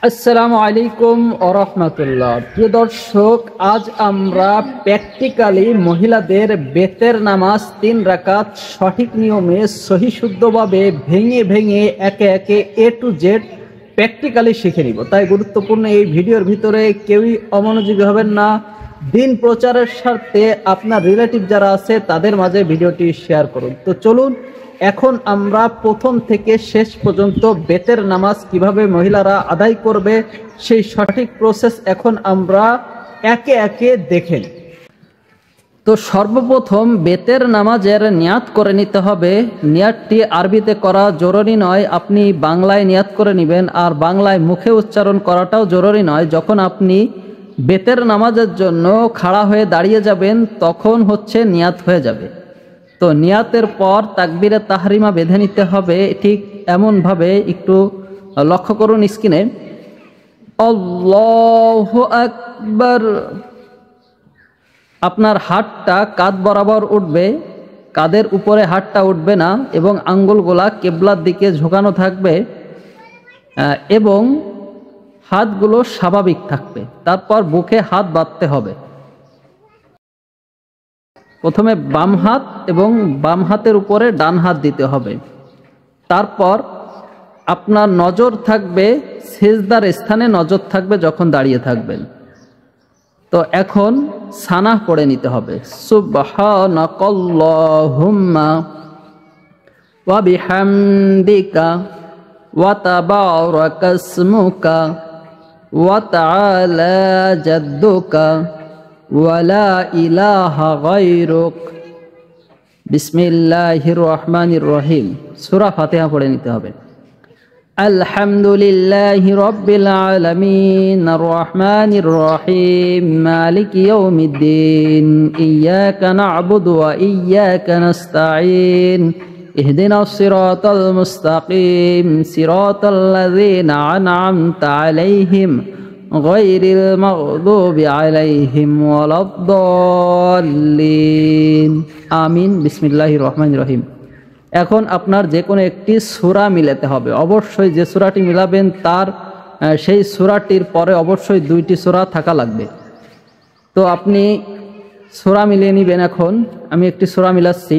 আসসালামু আলাইকুম ওয়া রাহমাতুল্লাহ। প্রিয় দর্শক, আজ আমরা প্র্যাকটিক্যালি মহিলাদের বেতের নামাজ 3 রাকাত সঠিক নিয়মে সহিশুদ্ধভাবে ভেঙে ভেঙে একে একে A to Z প্র্যাকটিক্যালি শিখে নিব। তাই গুরুত্বপূর্ণ এই ভিডিওর ভিতরে কেউই অমনোযোগী হবেন না। দিন প্রচারের স্বার্থে আপনার রিলেটিভ যারা আছে তাদের মাঝে ভিডিওটি শেয়ার করুন। তো চলুন, এখন আমরা প্রথম থেকে শেষ পর্যন্ত বেতের নামাজ কিভাবে মহিলারা আদায় করবে সেই সঠিক প্রসেস এখন আমরা একে একে দেখে নিই। তো সর্বপ্রথম বেতের নামাজের নিয়াত করে নিতে হবে। নিয়াতটি আরবিতে করা জরুরি নয়, আপনি বাংলায় নিয়াত করে নেবেন। আর বাংলায় মুখে উচ্চারণ করাটাও জরুরি নয়। যখন আপনি বেতের নামাজের জন্য খাড়া হয়ে দাঁড়িয়ে যাবেন তখন নিয়াত হয়ে যাবে। তো নিয়াতের পর তাকবীরে তাহরিমা বেঁধে নিতে হবে, ঠিক এমনভাবে একটু লক্ষ্য করুন স্ক্রিনে। আল্লাহু আকবার। আপনার হাতটা কাঁধ বরাবর উঠবে, কাঁধের উপরে হাতটা উঠবে না, এবং আঙ্গুলগুলা কিবলার দিকে ঝোঁকানো থাকবে এবং হাতগুলো স্বাভাবিক থাকবে। তারপর বুকে হাত বাঁধতে হবে। প্রথমে বাম হাত এবং বাম হাতের উপরে ডান হাত দিতে হবে। তারপর আপনার নজর থাকবে সিজদার স্থানে, নজর থাকবে যখন দাঁড়িয়ে থাকবেন। তো এখন সানাহ পড়ে নিতে হবে, সুবহানাকাল্লাহুম্মা ওয়া বিহামদিকা ওয়া তাবারাকা ইসমুকা ওয়া তাআলা জাদ্দুকা ওয়ালা ইলাহা গায়রুক বিসমিল্লাহির রহমানির রহিম। সূরা ফাতিহা পড়ে নিতে হবে। আলহামদুলিল্লাহি রাব্বিল আলামিন আর রহমানির রহিম মালিকি ইয়াউমিদ্দিন ইয়্যাকা না'বুদু ওয়া ইয়্যাকা নাস্তাঈন ইহদিনাস সিরাতাল মুস্তাকিম সিরাতাল্লাযীনা আন'আমতা আলাইহিম গায়রিল মাগদুবি আলাইহিম ওয়ালাদ-দাল্লিন। আমিন। বিসমিল্লাহির রহমানির রহিম। এখন আপনার যে কোনো একটি সূরা মিলাতে হবে। অবশ্যই যে সূরাটি মিলাবেন তার সেই সূরাটির পরে অবশ্যই 2টি সূরা থাকা লাগবে। তো আপনি সূরা মিলিয়ে নেবেন। এখন আমি একটি সূরা মিলাচ্ছি।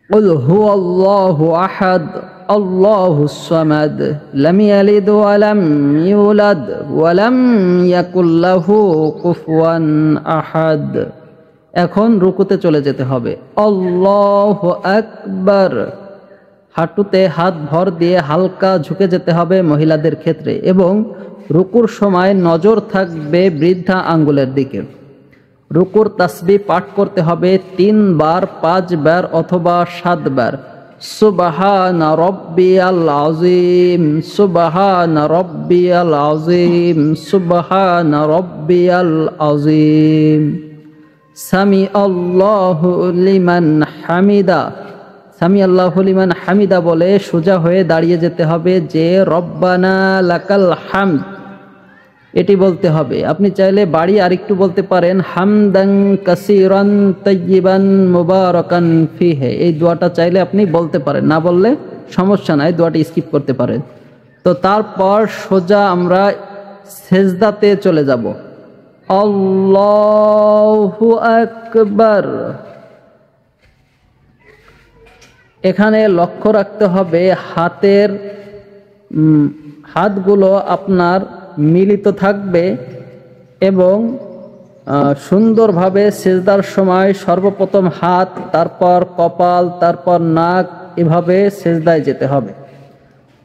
কুল হুয়াল্লাহু আহাদ আল্লাহুস সামাদ লাম ইয়ালিদ ওয়া লাম ইউলাদ ওয়া লাম ইয়াকুল লাহু কুফুয়ান আহাদ। এখন রুকুতে চলে যেতে হবে। আল্লাহু আকবার। হাঁটুতে হাত ভর দিয়ে হালকা ঝুঁকে যেতে হবে মহিলাদের ক্ষেত্রে, এবং রুকুর সময় নজর থাকবে বৃদ্ধা আঙ্গুলের দিকে। রুকুর তাসবিহ পাঠ করতে হবে 3 বার, 5 বার অথবা 7 বার। সুবহানা রাব্বিয়াল আযীম, সুবহানা রাব্বিয়াল আযীম, সুবহানা রাব্বিয়াল আযীম। সামি আল্লাহু লিমান হামিদা। সামি আল্লাহু লিমান হামিদা বলে সোজা হয়ে দাঁড়িয়ে যেতে হবে, যে রব্বানা লাকাল হামদ এটি বলতে হবে। আপনি চাইলে বাড়ি আরেকটু বলতে পারেন, হামদান কাসীরান তাইয়িবান মুবারাকান ফিহি। এই দোয়াটা চাইলে আপনি বলতে পারেন, না বললে সমস্যা নাই, দোয়াটা স্কিপ করতে পারেন। তো তারপর সোজা আমরা সেজদাতে চলে যাব। আল্লাহু আকবার। এখানে লক্ষ্য রাখতে হবে হাতগুলো আপনার মিলিত থাকবে, এবং সুন্দরভাবে সেজদার সময় সর্বপ্রথম হাত, তারপর কপাল, তারপর নাক, এভাবে সেজদায় যেতে হবে।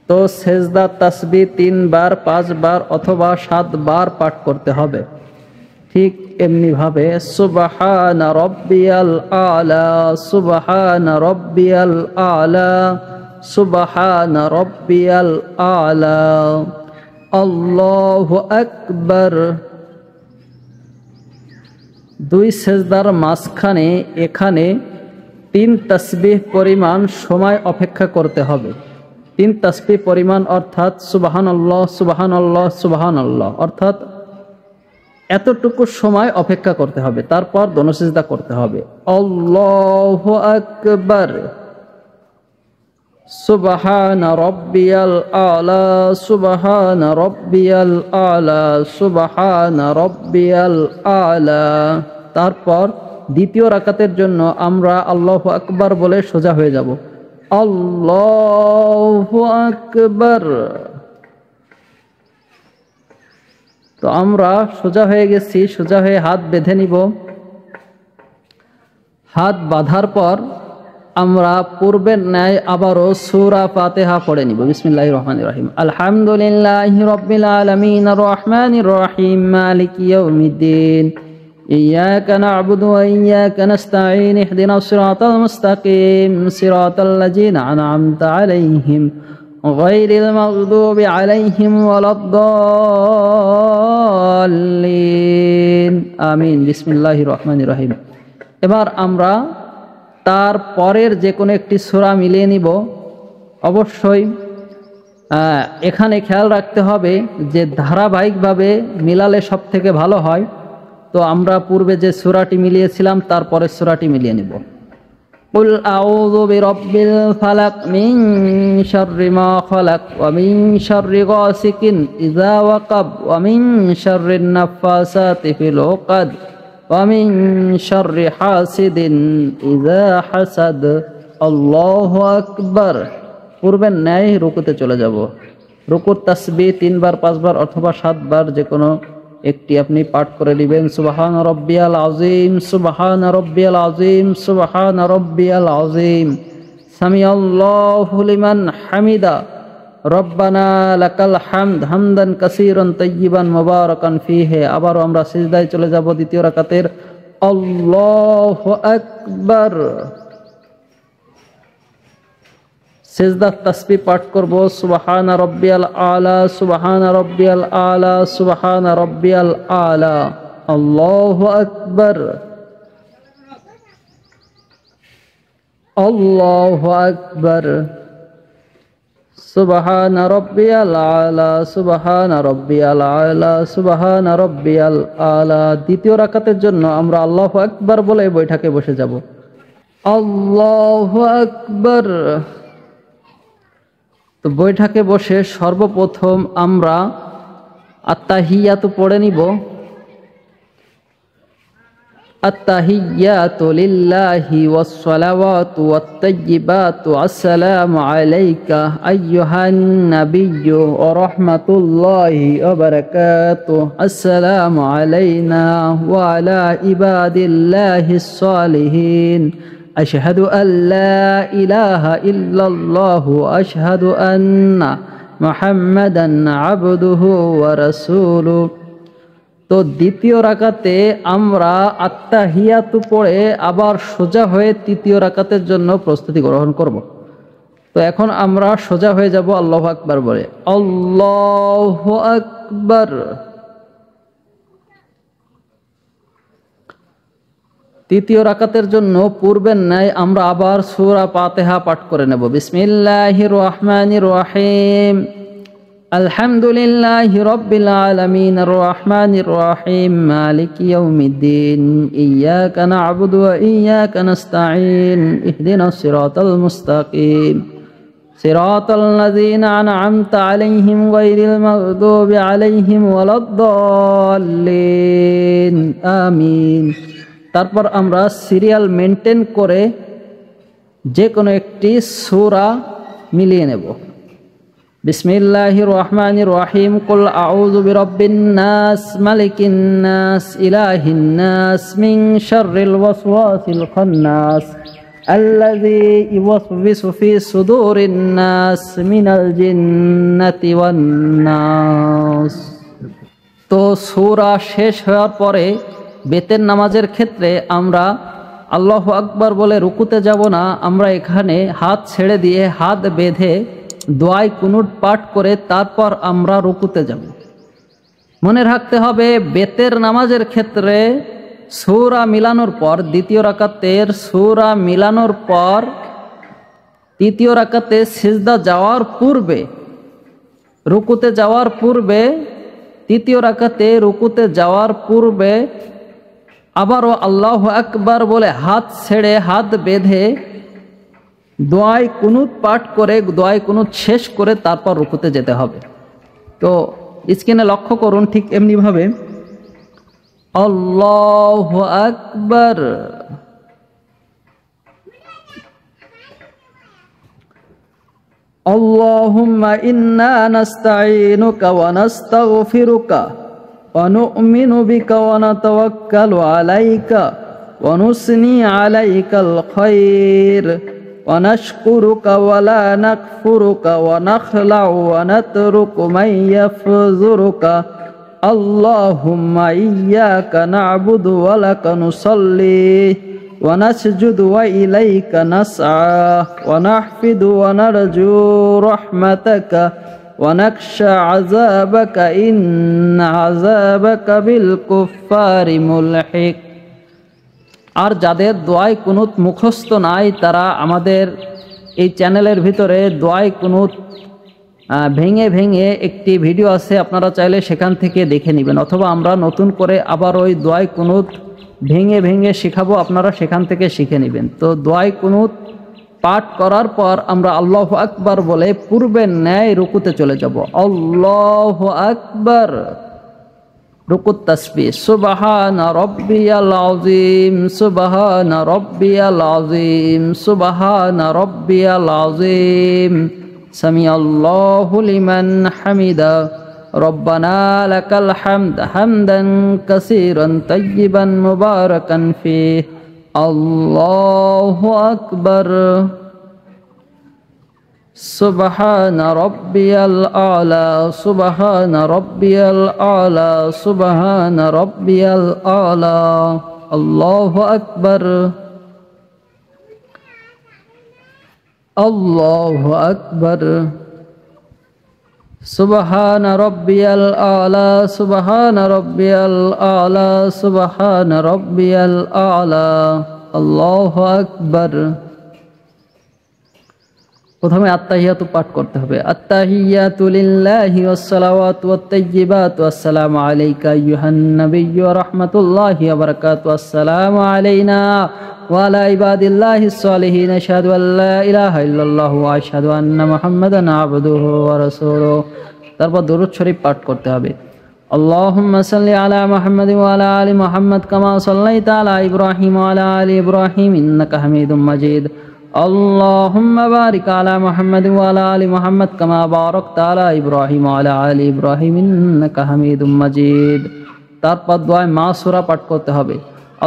তো সেজদার তাসবিহ 3 বার, 5 বার অথবা 7 বার পাঠ করতে হবে। ঠিক এমনিভাবে সুবহানা রাব্বিয়াল আলা, সুবহানা রাব্বিয়াল আলা, সুবহানা রাব্বিয়াল আলা, আল্লাহু আকবার। 2 সেজদার মাঝখানে এখানে 3 তাসবিহ পরিমাণ সময় অপেক্ষা করতে হবে। 3 তাসবিহ পরিমাণ অর্থাৎ সুবহানাল্লাহ, সুবহানাল্লাহ, সুবহানাল্লাহ, অর্থাৎ এতটুকু সময় অপেক্ষা করতে হবে। তারপর দোনো সিজদা করতে হবে। আল্লাহু আকবার। সুবহানা রাব্বিয়াল আলা, সুবহানা রাব্বিয়াল আলা, সুবহানা রাব্বিয়াল আলা। তারপর দ্বিতীয় রাকাতের জন্য আমরা আল্লাহু আকবার বলে সোজা হয়ে যাব। আল্লাহু আকবার। তো আমরা সোজা হয়ে গেছি, সোজা হয়ে হাত বেঁধে নিব। হাত বাঁধার পর আমরা পূর্বের ন্যায় আবারও সূরা ফাতিহা পড়ে নিব। বিসমিল্লাহির রহমানির রহিম। আলহামদুলিল্লাহি রাব্বিল আলামিন আর রহমানির রহিম মালিকি ইয়াউমিদ্দিন ইয়্যাকা না'বুদু ওয়া ইয়্যাকা নাস্তাঈন ইহদিনাস সিরাতাল মুস্তাকিম সিরাতাল লাযিনা আন'আমতা আলাইহিম গায়রিল মাগদুবি আলাইহিম ওয়ালাদ-দাল্লিন। আমিন। বিসমিল্লাহির রহমানির রহিম। এবার আমরা তার পরের যে কোনো একটি সূরা মিলিয়ে নিব। অবশ্যই এখানে খেয়াল রাখতে হবে যে ধারাবাহিকভাবে মিলালে সব থেকে ভালো হয়। তো আমরা পূর্বে যে সূরাটি মিলিয়েছিলাম তারপরের সূরাটি মিলিয়ে নিব। কুল আউযু বিরাব্বিল ফালাক মিন শাররি মা খালাক ওয়া মিন শাররি গাসিকিন ইযা ওয়াকাব ওয়া মিন শাররিন নাফাসাতি ফিল উকাদ ওয়া মিন শাররি হাসিদিন ইযা হাসাদ। আল্লাহু আকবার। পূর্বের ন্যায় রুকুতে চলে যাব। রুকুর তাসবিহ 3 বার 5 বার অথবা 7 বার যে কোনো একটি আপনি পাঠ করে নেবেন। সুবহান রাব্বিয়াল আযীম, সুবহান রাব্বিয়াল আযীম, সুবহান রাব্বিয়াল আযীম। সামিআল্লাহু লিমান হামিদা, রব্বানা লাকাল হামদ হামদান কাসীরান তাইয়িবান মুবারাকান ফীহি। আবার আমরা সিজদায় চলে যাব দ্বিতীয় রাকাতের। আল্লাহু আকবার। সিজদার তাসবিহ পাঠ করব। সুবহানা রাব্বিয়াল আলা, সুবহানা রাব্বিয়াল আলা, সুবহানা রাব্বিয়াল আলা। আল্লাহু আকবার। আল্লাহু আকবার। সুবহানা রাব্বিয়াল আলা, সুবহানা রাব্বিয়াল আলা, সুবহানা রাব্বিয়াল আলা। দ্বিতীয় রাকাতের জন্য আমরা আল্লাহু আকবার বলে বৈঠকে বসে যাব। আল্লাহু আকবার। তো বৈঠকে বসে সর্বপ্রথম আমরা আত্তাহিয়াতু পড়ে নিব। আত্তাহিয়াতু লিল্লাহি ওয়াস সালাওয়াতু ওয়াত তাইয়্যিবাতু আসসালামু আলাইকা আইয়ুহান নাবিয়্যু ওয়া রাহমাতুল্লাহি ওয়া বারাকাতুহু আসসালামু আলাইনা ওয়া আলা ইবাদিল্লাহিস সালিহিন আশহাদু আল্লা ইলাহা ইল্লাল্লাহু আশহাদু আন্না মুহাম্মাদান আবদুহু ওয়া রাসূলুহু। তো দ্বিতীয় রাকাতে আমরা আত্তাহিয়াতু পড়ে আবার সোজা হয়ে তৃতীয় রাকাতের জন্য প্রস্তুতি গ্রহণ করব। তো এখন আমরা সোজা হয়ে যাব আল্লাহু আকবার বলে। আল্লাহু আকবার। তৃতীয় রাকাতের জন্য পূর্বের ন্যায় আমরা আবার সূরা ফাতিহা পাঠ করে নেব। বিসমিল্লাহির রহমানির রহিম। আলহামদুলিল্লাহি রাব্বিল আলামিন আর রহমানির রহিম মালিকি ইয়াউমিদ্দিন ইয়্যাকা না'বুদু ওয়া ইয়্যাকা নাস্তাঈন ইহদিনাস সিরাতাল মুস্তাকিম সিরাতাল লাযিনা আন'আমতা আলাইহিম গায়রিল মাগদুবি আলাইহিম ওয়ালাদ-দাল্লিন। আমিন। তারপর আমরা সিরিয়াল মেনটেন করে যে কোনো একটি সূরা মিলিয়ে নেব। বিসমিল্লাহির রহমানির রহিম। কুল আউযু বিরাব্বিন নাস মালিকিন নাস ইলাহিন নাস মিন শাররিল ওয়াসওয়াসিল খান্নাস আল্লাযী ইউওয়াসওয়িসু ফি সুদুরিন নাস মিনাল জিন্নাতি ওয়ান নাস। তো সূরা শেষ হওয়ার পরে বেতের নামাজের ক্ষেত্রে আমরা আল্লাহু আকবার বলে রুকুতে যাব না। আমরা এখানে হাত ছেড়ে দিয়ে হাত বেঁধে দোয়ায় কুনুত পাঠ করে তারপর আমরা রুকুতে যাব। মনে রাখতে হবে বেতের নামাজের ক্ষেত্রে সূরা মিলানোর পর দ্বিতীয় রাকাতের সূরা মিলানোর পর তৃতীয় রাকাতে সিজদা যাওয়ার পূর্বে রুকুতে যাওয়ার পূর্বে তৃতীয় রাকাতে রুকুতে যাওয়ার পূর্বে আবারও আল্লাহু আকবার বলে হাত ছেড়ে হাত বেঁধে দোয়ায় কুনুত পাঠ করে দোয়ায় কুনুত শেষ করে তারপর রুকুতে যেতে হবে। তো স্ক্রিনে লক্ষ্য করুন, ঠিক এমনিভাবে আল্লাহু আকবার, আল্লাহুম্মা ইন্না নাস্তাঈনুকা ওয়া নাস্তাগফিরুকা ওয়া নু'মিনু বিকা ওয়া নাতাওয়াক্কালু আলাইকা ওয়া নুসনি আলাইকাল খায়র ওয়া নাশকুরুকা ওয়া লা নাকফুরুকা ওয়া নাখলাউ ওয়া নাতরুকু মান ইয়াফযুরুকা আল্লাহুম্মা ইয়্যাকা না'বুদু ওয়া লাকা নুসাল্লি ওয়া নাসজুদু ওয়া ইলাইকা নাসআ ওয়া নাহফিদু ওয়া নারজু রাহমাতাকা ওয়া নাখশা আযাবাকা ইন্না আযাবাকা বিল কুফফারি মুলহিক। আর যাদের দোয়ায় কুনুত মুখস্থ নাই তারা আমাদের এই চ্যানেলের ভিতরে দোয়ায় কুনুত ভেঙে ভেঙে একটি ভিডিও আছে, আপনারা চাইলে সেখান থেকে দেখে নেবেন, অথবা আমরা নতুন করে আবার ওই দোয়ায় কুনুত ভেঙে ভেঙে শেখাবো, আপনারা সেখান থেকে শিখে নেবেন। তো দোয়ায় কুনুত পাঠ করার পর আমরা আল্লাহু আকবার বলে পূর্বের ন্যায় রুকুতে চলে যাব। আল্লাহু আকবার, রুকুত তাসবিহ সুবহানা রাব্বিয়াল আযীম, সুবহানা রাব্বিয়াল আযীম, সুবহানা রাব্বিয়াল আযীম, সামিআল্লাহু লিমান হামিদা, রব্বানা লাকাল হামদ হামদান কাসীরান তাইয়িবান মুবারাকান ফীহি, আল্লাহু আকবার, সুবহানা রাব্বিয়াল আলা, সুবহানা রাব্বিয়াল আলা, সুবহানা রাব্বিয়াল আলা, আল্লাহু আকবার, আল্লাহু আকবার, সুবহানা রাব্বিয়াল আলা, সুবহানা রাব্বিয়াল আলা, সুবহানা রাব্বিয়াল আলা, আল্লাহু আকবার। প্রথমে আত্তাহিয়াতু পাঠ করতে হবে। আত্তাহিয়াতু লিল্লাহি ওয়াস সালাওয়াতু ওয়াত তাইয়্যিবাতু আসসালামু আলাইকা আইয়ুহান নাবিয়্যু ওয়া রাহমাতুল্লাহি ওয়া বারাকাতুহু, আসসালামু আলাইনা ওয়া আলা ইবাদিল্লাহিস সালিহিন, আশহাদু আল্লা ইলাহা ইল্লাল্লাহু ওয়া আশহাদু আন্না মুহাম্মাদান আবদুহু ওয়া রাসূলুহু। তারপর দরুদ শরীফ পাঠ করতে হবে। আল্লাহুম্মা সাল্লি আলা মুহাম্মাদিন ওয়া আলা আলি মুহাম্মাদ কামা সাল্লাইতা আলা ইব্রাহিম ওয়া আলা আলি ইব্রাহিম ইন্নাকা হামিদুম মাজিদ। আল্লাহুম্মা বারিক আলা মুহাম্মাদিন ওয়া আলা আলি মুহাম্মাদ কামা বারাকতা আলা ইব্রাহিম ওয়া আলা আলি ইব্রাহিম ইন্নাকা হামিদুম মাজিদ। তারপর দোয়ায় মা সূরা পাঠ করতে হবে।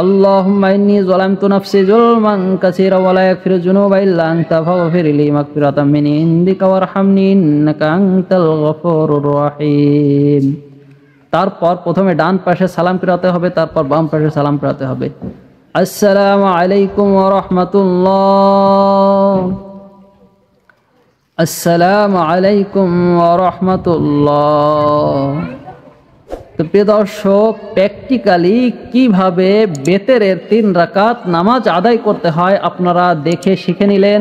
আল্লাহুম্মা ইন্নী যালামতু নাফসি যুলমান কাসীরা ওয়া লা ইয়াগফিরু যুনুবা ইল্লা আনতা ফাগফিরলি মাগফিরাতাম মিন ইনদিকা ওয়ারহামনি ইন্নাকা আনতাল গফুরুর রহিম। তারপর প্রথমে ডান পাশে সালাম ফিরাতে হবে, তারপর বাম পাশে সালাম ফিরাতে হবে। আসসালামু আলাইকুম ওয়া রাহমাতুল্লাহ, আসসালামু আলাইকুম ওয়া রাহমাতুল্লাহ। তো প্রিয় দর্শক, প্র্যাকটিক্যালি কিভাবে বেতেরের 3 রাকাত নামাজ আদায় করতে হয় আপনারা দেখে শিখে নিলেন।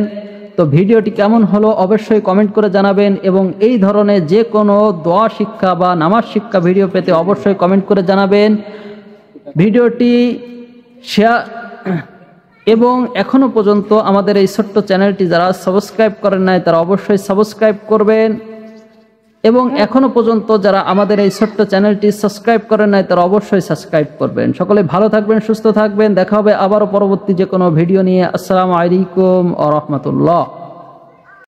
তো ভিডিওটি কেমন হলো অবশ্যই কমেন্ট করে জানাবেন, এবং এই ধরনের যে কোনো দোয়া শিক্ষা বা নামাজ শিক্ষা ভিডিও পেতে অবশ্যই কমেন্ট করে জানাবেন। ভিডিওটি শেয়ার, এবং এখনো পর্যন্ত আমাদের এই ছোট্ট চ্যানেলটি যারা সাবস্ক্রাইব করেন নাই তারা অবশ্যই সাবস্ক্রাইব করবেন, এবং এখনো পর্যন্ত যারা আমাদের এই ছোট্ট চ্যানেলটি সাবস্ক্রাইব করেন নাই তারা অবশ্যই সাবস্ক্রাইব করবেন। সকলে ভালো থাকবেন, সুস্থ থাকবেন, দেখা হবে আবারও পরবর্তী যে কোনো ভিডিও নিয়ে। আসসালামু আলাইকুম ওয়া রাহমাতুল্লাহ।